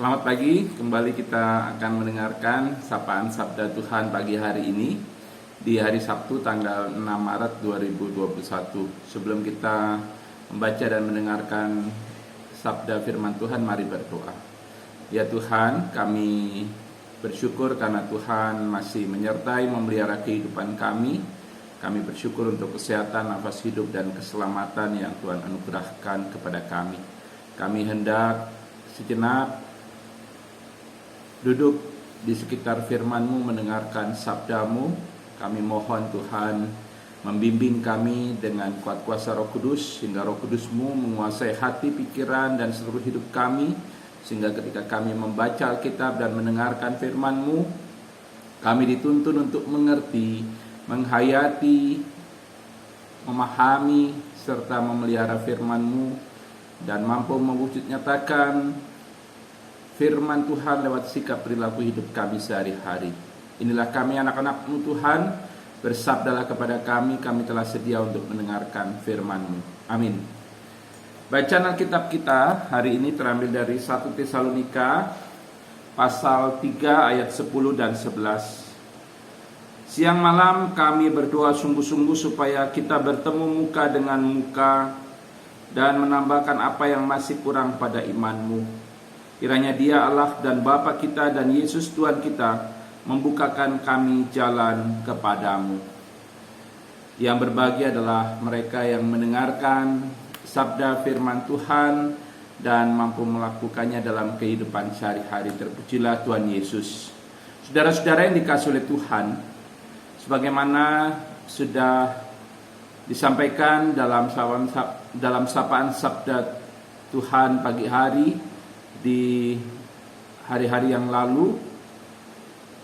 Selamat pagi, kembali kita akan mendengarkan sapaan Sabda Tuhan pagi hari ini di hari Sabtu tanggal 6 Maret 2021. Sebelum kita membaca dan mendengarkan Sabda Firman Tuhan, mari berdoa. Ya Tuhan, kami bersyukur karena Tuhan masih menyertai memelihara kehidupan kami. Kami bersyukur untuk kesehatan, nafas hidup, dan keselamatan yang Tuhan anugerahkan kepada kami. Kami hendak sejenak duduk di sekitar firman-Mu, mendengarkan sabda-Mu. Kami mohon Tuhan membimbing kami dengan kuat kuasa Roh Kudus, sehingga Roh Kudus-Mu menguasai hati, pikiran, dan seluruh hidup kami, sehingga ketika kami membaca Alkitab dan mendengarkan firman-Mu, kami dituntun untuk mengerti, menghayati, memahami, serta memelihara firman-Mu, dan mampu mewujud nyatakan firman Tuhan lewat sikap perilaku hidup kami sehari-hari. Inilah kami anak-anak-Mu Tuhan, bersabdalah kepada kami telah sedia untuk mendengarkan firman-Mu. Amin. Bacaan Alkitab kita hari ini terambil dari 1 Tesalonika pasal 3 ayat 10 dan 11. Siang malam kami berdoa sungguh-sungguh supaya kita bertemu muka dengan muka dan menambahkan apa yang masih kurang pada iman-Mu. Kiranya Dia Allah dan Bapa kita dan Yesus Tuhan kita membukakan kami jalan kepadamu. Yang berbahagia adalah mereka yang mendengarkan sabda firman Tuhan dan mampu melakukannya dalam kehidupan sehari-hari. Terpujilah Tuhan Yesus. Saudara-saudara yang dikasihi oleh Tuhan, sebagaimana sudah disampaikan dalam sapaan sabda Tuhan pagi hari di hari-hari yang lalu,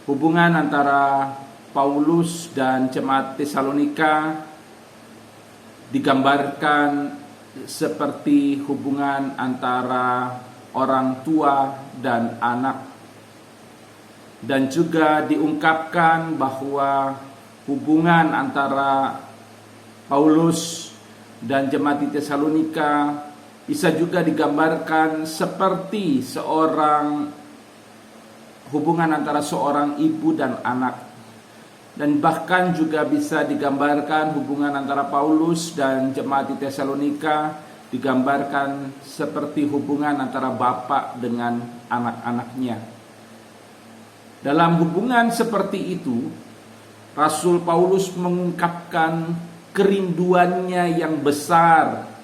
hubungan antara Paulus dan jemaat Tesalonika digambarkan seperti hubungan antara orang tua dan anak, dan juga diungkapkan bahwa hubungan antara Paulus dan jemaat di Tesalonika bisa juga digambarkan seperti hubungan antara seorang ibu dan anak. Dan bahkan juga bisa digambarkan hubungan antara Paulus dan jemaat di Tesalonika digambarkan seperti hubungan antara bapak dengan anak-anaknya. Dalam hubungan seperti itu, Rasul Paulus mengungkapkan kerinduannya yang besar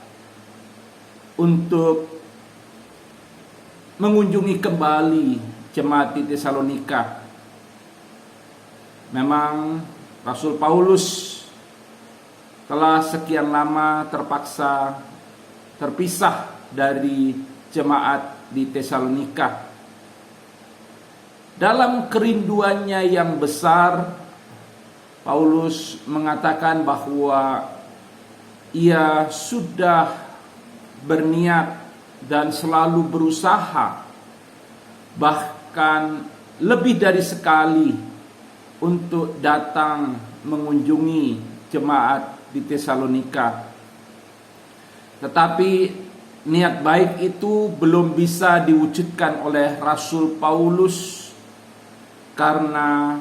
untuk mengunjungi kembali jemaat di Tesalonika. Memang Rasul Paulus telah sekian lama terpaksa terpisah dari jemaat di Tesalonika. Dalam kerinduannya yang besar, Paulus mengatakan bahwa ia sudah berniat dan selalu berusaha, bahkan lebih dari sekali, untuk datang mengunjungi jemaat di Tesalonika. Tetapi niat baik itu belum bisa diwujudkan oleh Rasul Paulus, karena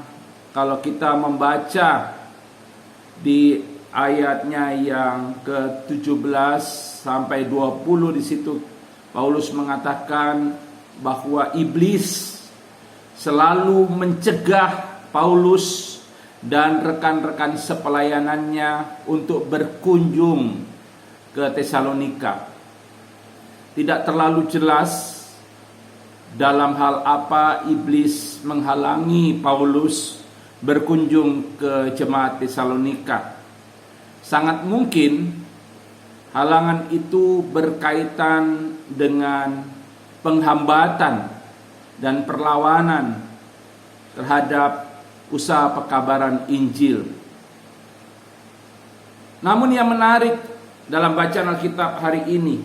kalau kita membaca di ayatnya yang ke-17 sampai 20, di situ Paulus mengatakan bahwa iblis selalu mencegah Paulus dan rekan-rekan sepelayanannya untuk berkunjung ke Tesalonika. Tidak terlalu jelas dalam hal apa iblis menghalangi Paulus berkunjung ke jemaat Tesalonika. Sangat mungkin halangan itu berkaitan dengan penghambatan dan perlawanan terhadap usaha pekabaran Injil. Namun yang menarik dalam bacaan Alkitab hari ini,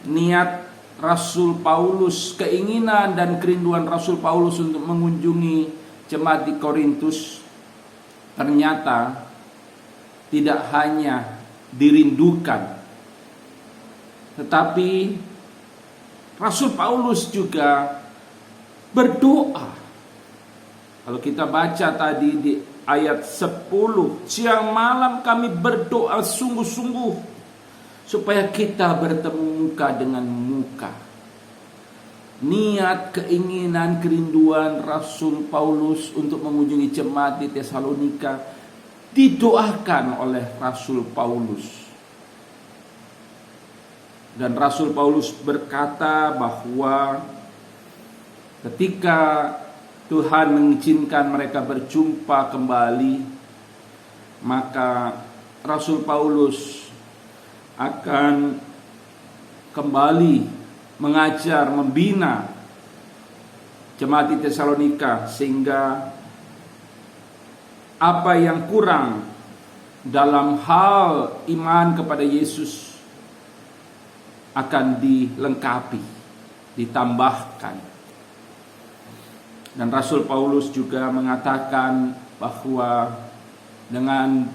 niat Rasul Paulus, keinginan dan kerinduan Rasul Paulus untuk mengunjungi jemaat di Korintus ternyata tidak hanya dirindukan, tetapi Rasul Paulus juga berdoa. Kalau kita baca tadi di ayat 10, siang malam kami berdoa sungguh-sungguh supaya kita bertemu muka dengan muka. Niat, keinginan, kerinduan Rasul Paulus untuk mengunjungi jemaat di Tesalonika didoakan oleh Rasul Paulus. Dan Rasul Paulus berkata bahwa ketika Tuhan mengizinkan mereka berjumpa kembali, maka Rasul Paulus akan kembali mengajar, membina jemaat di Tesalonika, sehingga apa yang kurang dalam hal iman kepada Yesus akan dilengkapi, ditambahkan. Dan Rasul Paulus juga mengatakan bahwa dengan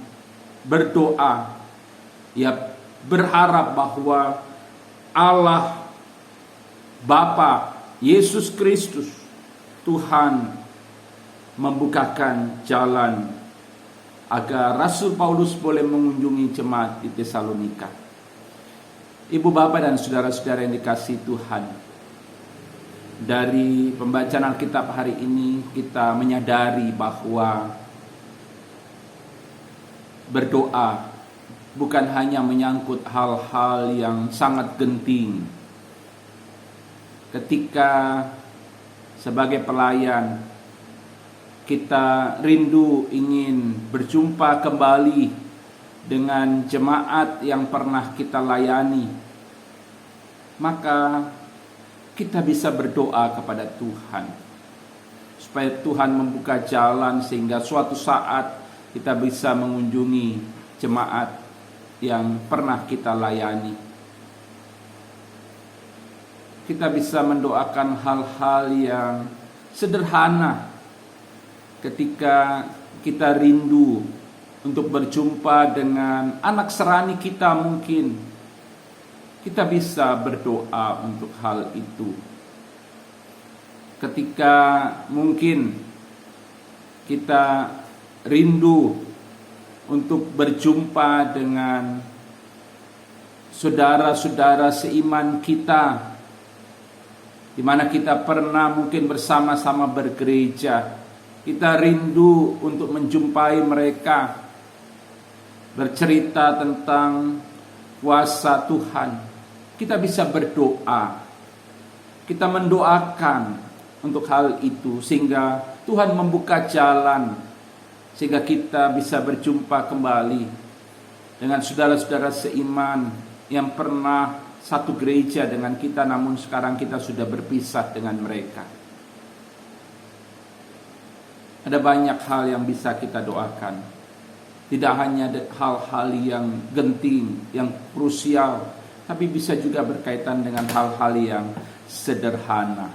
berdoa ia berharap bahwa Allah Bapa Yesus Kristus Tuhan membukakan jalan agar Rasul Paulus boleh mengunjungi jemaat di Tesalonika. Ibu bapak dan saudara-saudara yang dikasihi Tuhan, dari pembacaan Alkitab hari ini kita menyadari bahwa berdoa bukan hanya menyangkut hal-hal yang sangat genting. Ketika sebagai pelayan kita rindu ingin berjumpa kembali dengan jemaat yang pernah kita layani, maka kita bisa berdoa kepada Tuhan supaya Tuhan membuka jalan sehingga suatu saat kita bisa mengunjungi jemaat yang pernah kita layani. Kita bisa mendoakan hal-hal yang sederhana ketika kita rindu untuk berjumpa dengan anak serani kita mungkin. Kita bisa berdoa untuk hal itu. Ketika mungkin kita rindu untuk berjumpa dengan saudara-saudara seiman kita, di mana kita pernah mungkin bersama-sama bergereja, kita rindu untuk menjumpai mereka, bercerita tentang kuasa Tuhan. Kita bisa berdoa, kita mendoakan untuk hal itu, sehingga Tuhan membuka jalan, sehingga kita bisa berjumpa kembali dengan saudara-saudara seiman yang pernah satu gereja dengan kita, namun sekarang kita sudah berpisah dengan mereka. Ada banyak hal yang bisa kita doakan. Tidak hanya hal-hal yang genting, yang krusial, tapi bisa juga berkaitan dengan hal-hal yang sederhana.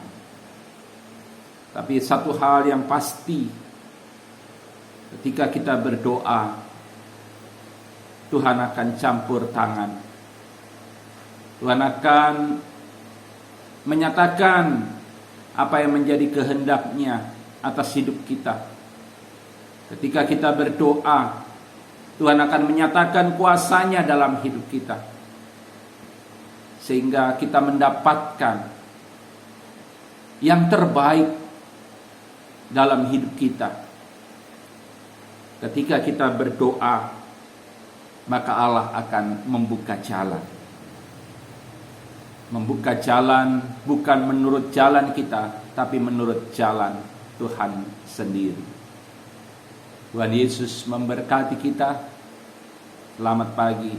Tapi satu hal yang pasti, ketika kita berdoa, Tuhan akan campur tangan. Tuhan akan menyatakan apa yang menjadi kehendaknya atas hidup kita. Ketika kita berdoa, Tuhan akan menyatakan kuasanya dalam hidup kita, sehingga kita mendapatkan yang terbaik dalam hidup kita. Ketika kita berdoa, maka Allah akan membuka jalan. Membuka jalan bukan menurut jalan kita, tapi menurut jalan Tuhan sendiri. Tuhan Yesus memberkati kita. Selamat pagi.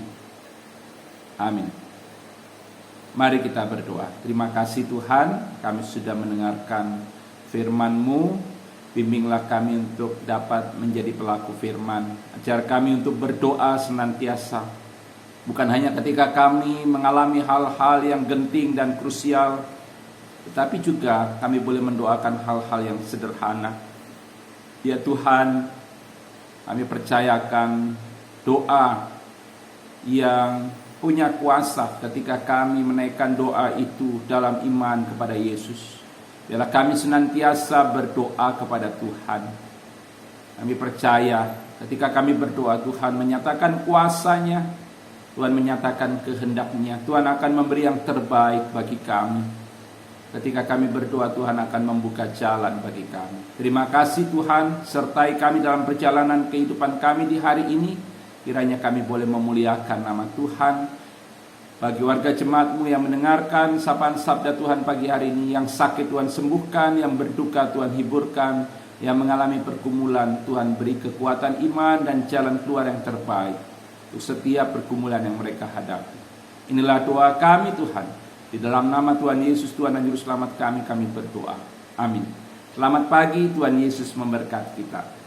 Amin. Mari kita berdoa. Terima kasih Tuhan, kami sudah mendengarkan firman-Mu. Bimbinglah kami untuk dapat menjadi pelaku firman. Ajar kami untuk berdoa senantiasa. Bukan hanya ketika kami mengalami hal-hal yang genting dan krusial, tetapi juga kami boleh mendoakan hal-hal yang sederhana. Ya Tuhan, kami percayakan doa yang punya kuasa ketika kami menaikkan doa itu dalam iman kepada Yesus. Biarlah kami senantiasa berdoa kepada Tuhan. Kami percaya ketika kami berdoa, Tuhan menyatakan kuasa-Nya, Tuhan menyatakan kehendak-Nya. Tuhan akan memberi yang terbaik bagi kami. Ketika kami berdoa, Tuhan akan membuka jalan bagi kami. Terima kasih Tuhan, sertai kami dalam perjalanan kehidupan kami di hari ini. Kiranya kami boleh memuliakan nama Tuhan. Bagi warga jemaat-Mu yang mendengarkan sapaan sabda Tuhan pagi hari ini, yang sakit Tuhan sembuhkan, yang berduka Tuhan hiburkan, yang mengalami pergumulan Tuhan beri kekuatan iman dan jalan keluar yang terbaik untuk setiap pergumulan yang mereka hadapi. Inilah doa kami Tuhan. Di dalam nama Tuhan Yesus, Tuhan dan Juru Selamat kami berdoa. Amin. Selamat pagi, Tuhan Yesus memberkati kita.